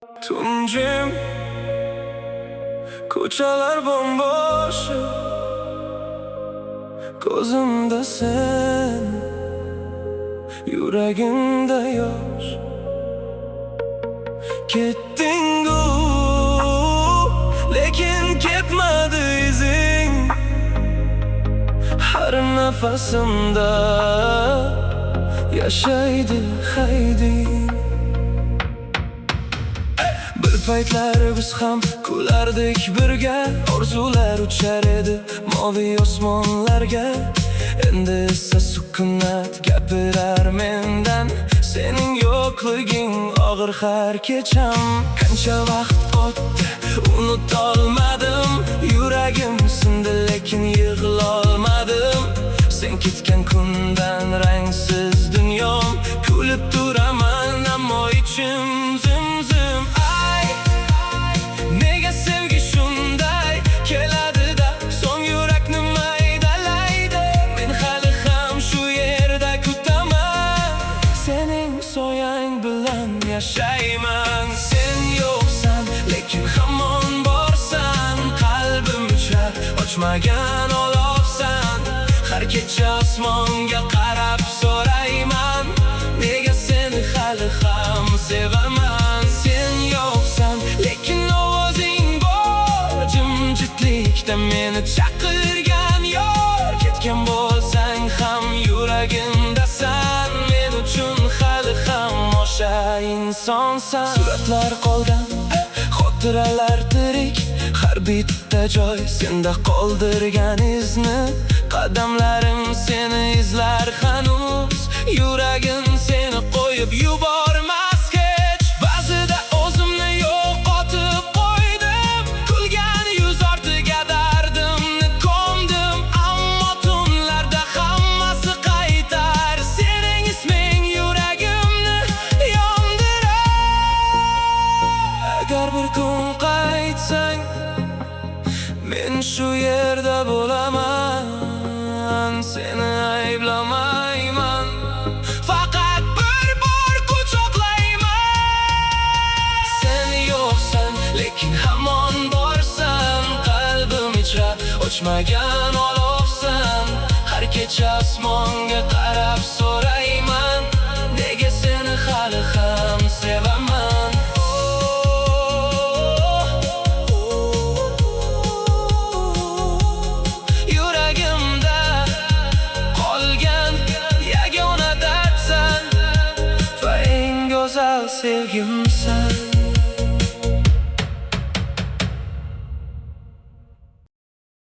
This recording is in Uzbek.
Tuncim, ko'chalar bomboş, ko'zimda sen, yuragimda yosh. Ketding-u, lekin ketmadi izing. Har nafasimda yashaydi hayding. Bir paytlar biz ham kulardik birga, orzular uchar edi moviy osmonlarga. Endi esa sukunat gapirar mendan, sening yo'qliging og'ir har kecham. Qancha vaqt o'tdi, unutolmadim, yuragim sindi lekin yig'lolmadim. Sen ketgan kundan rangsiz dunyom, kulib turaman ammo ichim zim-zim. Ay, nega sevgi shunday keladi-da, so'ng yurakni maydalaydi. Men hali ham shu yerda kutaman, sening soyang bilan yashayman. Sen yo'qsan, lekin hamon borsan, qalbim uchar ochmagan olovsan. Har kecha osmonga qarab so'rayman, nega seni hali ham sevaman. Sen yo'qsan, lekin ovozing bor, jimjitlikda meni chaqirgan yor. Ketgan bo'lsang ham yuragimdasan, men uchun hali ham o'sha insonsan. Suratlar qolgan, xotiralar tirik, har bitta joy senda qoldirgan izni. Qadamlarim seni izlar hanuz, yuragim seni qo'yib yubormas hech. Ba'zida o'zimni yo'qotib qo'ydim, kulgan yuz ortiga dardimni ko'mdim. Ammo tunlarda hammasi qaytar, sening isming yuragimni yondirar. Agar bir kun qaytsang, men shu yerda bo'laman. Seni ayblamayman, faqat bir bor quchoqlayman. Sen yo'qsan, lekin hamon borsan, qalbim ichra o'chmagan olovsan. Har kecha osmonga qarab